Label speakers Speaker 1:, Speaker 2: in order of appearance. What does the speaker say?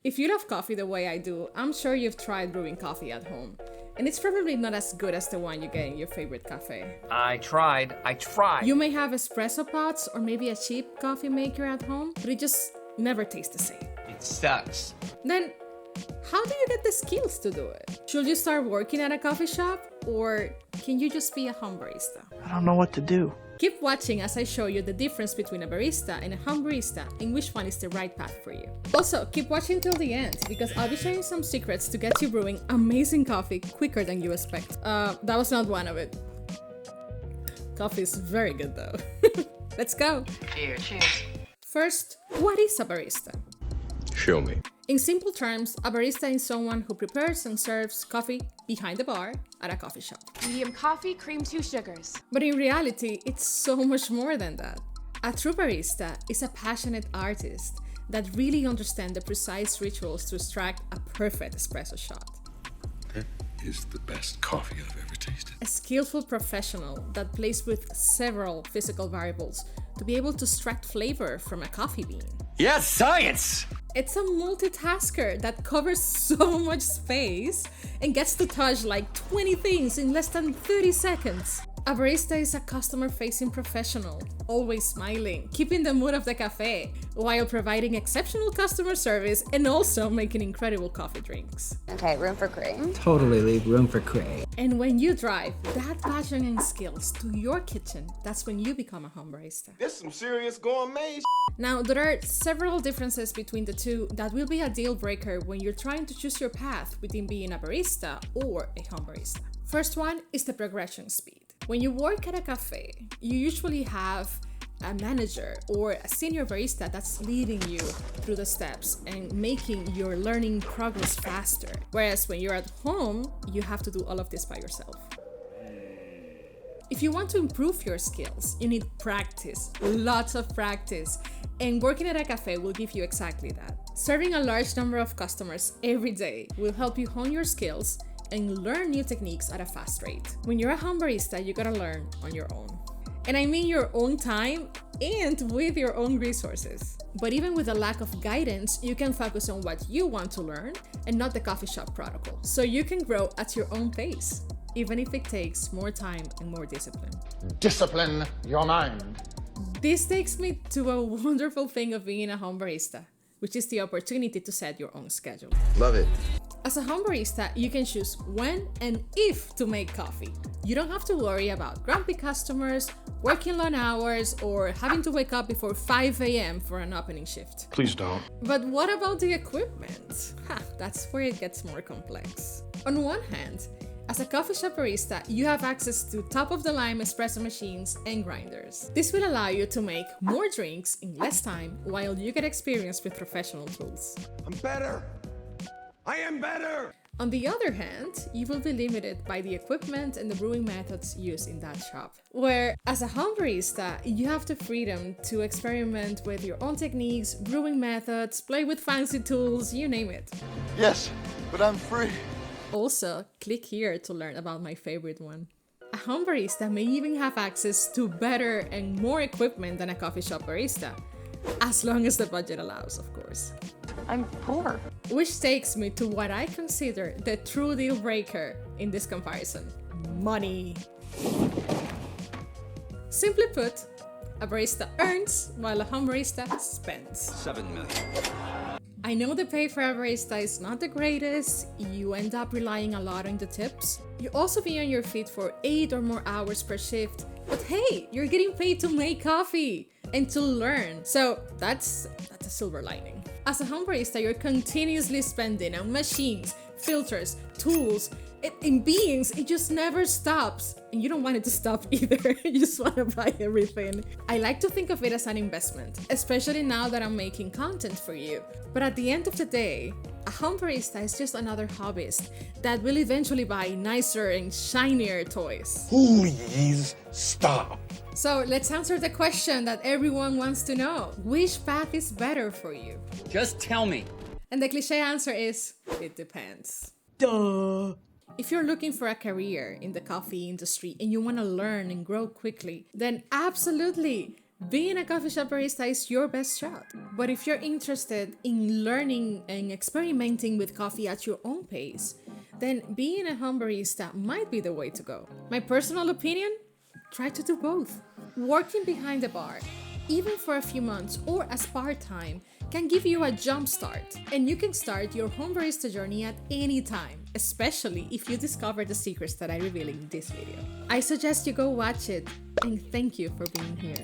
Speaker 1: If you love coffee the way I do, I'm sure you've tried brewing coffee at home. And it's probably not as good as the one you get in your favorite cafe.
Speaker 2: I tried.
Speaker 1: You may have espresso pots or maybe a cheap coffee maker at home, but it just never tastes the same.
Speaker 2: It sucks.
Speaker 1: Then, how do you get the skills to do it? Should you start working at a coffee shop, or can you just be a home barista?
Speaker 3: I don't know what to do.
Speaker 1: Keep watching as I show you the difference between a barista and a home barista and which one is the right path for you. Also, keep watching till the end because I'll be sharing some secrets to get you brewing amazing coffee quicker than you expect. That was not one of it. Coffee is very good though. Let's go.
Speaker 2: Cheers.
Speaker 1: First, what is a barista?
Speaker 4: Show me.
Speaker 1: In simple terms, a barista is someone who prepares and serves coffee behind the bar at a coffee shop.
Speaker 5: Medium coffee, cream 2 sugars.
Speaker 1: But in reality, it's so much more than that. A true barista is a passionate artist that really understands the precise rituals to extract a perfect espresso shot.
Speaker 4: That is the best coffee I've ever tasted.
Speaker 1: A skillful professional that plays with several physical variables to be able to extract flavor from a coffee bean.
Speaker 2: Yes, science!
Speaker 1: It's a multitasker that covers so much space and gets to touch like 20 things in less than 30 seconds. A barista is a customer-facing professional, always smiling, keeping the mood of the cafe, while providing exceptional customer service and also making incredible coffee drinks.
Speaker 6: Okay, room for cream.
Speaker 7: Totally leave room for Cray.
Speaker 1: And when you drive that passion and skills to your kitchen, that's when you become a home barista.
Speaker 8: This some serious gourmet.
Speaker 1: Now, there are several differences between the two that will be a deal breaker when you're trying to choose your path within being a barista or a home barista. First one is the progression speed. When you work at a cafe, you usually have a manager or a senior barista that's leading you through the steps and making your learning progress faster. Whereas when you're at home, you have to do all of this by yourself. If you want to improve your skills, you need practice, lots of practice. And working at a cafe will give you exactly that. Serving a large number of customers every day will help you hone your skills and learn new techniques at a fast rate. When you're a home barista, you gotta learn on your own. And I mean your own time and with your own resources. But even with a lack of guidance, you can focus on what you want to learn and not the coffee shop protocol. So you can grow at your own pace, even if it takes more time and more discipline.
Speaker 8: Discipline your mind.
Speaker 1: This takes me to a wonderful thing of being a home barista, which is the opportunity to set your own schedule.
Speaker 4: Love it.
Speaker 1: As a home barista, you can choose when and if to make coffee. You don't have to worry about grumpy customers, working long hours, or having to wake up before 5 a.m. for an opening shift.
Speaker 4: Please don't.
Speaker 1: But what about the equipment? That's where it gets more complex. On one hand, as a coffee shop barista, you have access to top-of-the-line espresso machines and grinders. This will allow you to make more drinks in less time while you get experience with professional tools.
Speaker 8: I'm better. I am better.
Speaker 1: On the other hand, you will be limited by the equipment and the brewing methods used in that shop. Where, as a home barista, you have the freedom to experiment with your own techniques, brewing methods, play with fancy tools, you name it.
Speaker 8: Yes, but I'm free.
Speaker 1: Also, click here to learn about my favorite one. A home barista may even have access to better and more equipment than a coffee shop barista, as long as the budget allows, of course.
Speaker 6: I'm poor.
Speaker 1: Which takes me to what I consider the true deal breaker in this comparison: money. Simply put, a barista earns while a home barista spends.
Speaker 2: 7 million.
Speaker 1: I know the pay for a barista is not the greatest, you end up relying a lot on the tips. You also be on your feet for 8 or more hours per shift, but hey, you're getting paid to make coffee and to learn. So that's a silver lining. As a home barista, you're continuously spending on machines, filters, tools, in beings. It just never stops. And you don't want it to stop either. You just want to buy everything. I like to think of it as an investment, especially now that I'm making content for you. But at the end of the day, a home barista is just another hobbyist that will eventually buy nicer and shinier toys.
Speaker 8: Please stop.
Speaker 1: So let's answer the question that everyone wants to know. Which path is better for you?
Speaker 2: Just tell me.
Speaker 1: And the cliche answer is, it depends.
Speaker 7: Duh.
Speaker 1: If you're looking for a career in the coffee industry and you want to learn and grow quickly, then absolutely, Being a coffee shop barista is your best shot. But if you're interested in learning and experimenting with coffee at your own pace, then being a home barista might be the way to go. My personal opinion? Try to do both. Working behind the bar, even for a few months or as part-time, can give you a jump start, and you can start your home barista journey at any time, especially if you discover the secrets that I reveal in this video. I suggest you go watch it, and thank you for being here.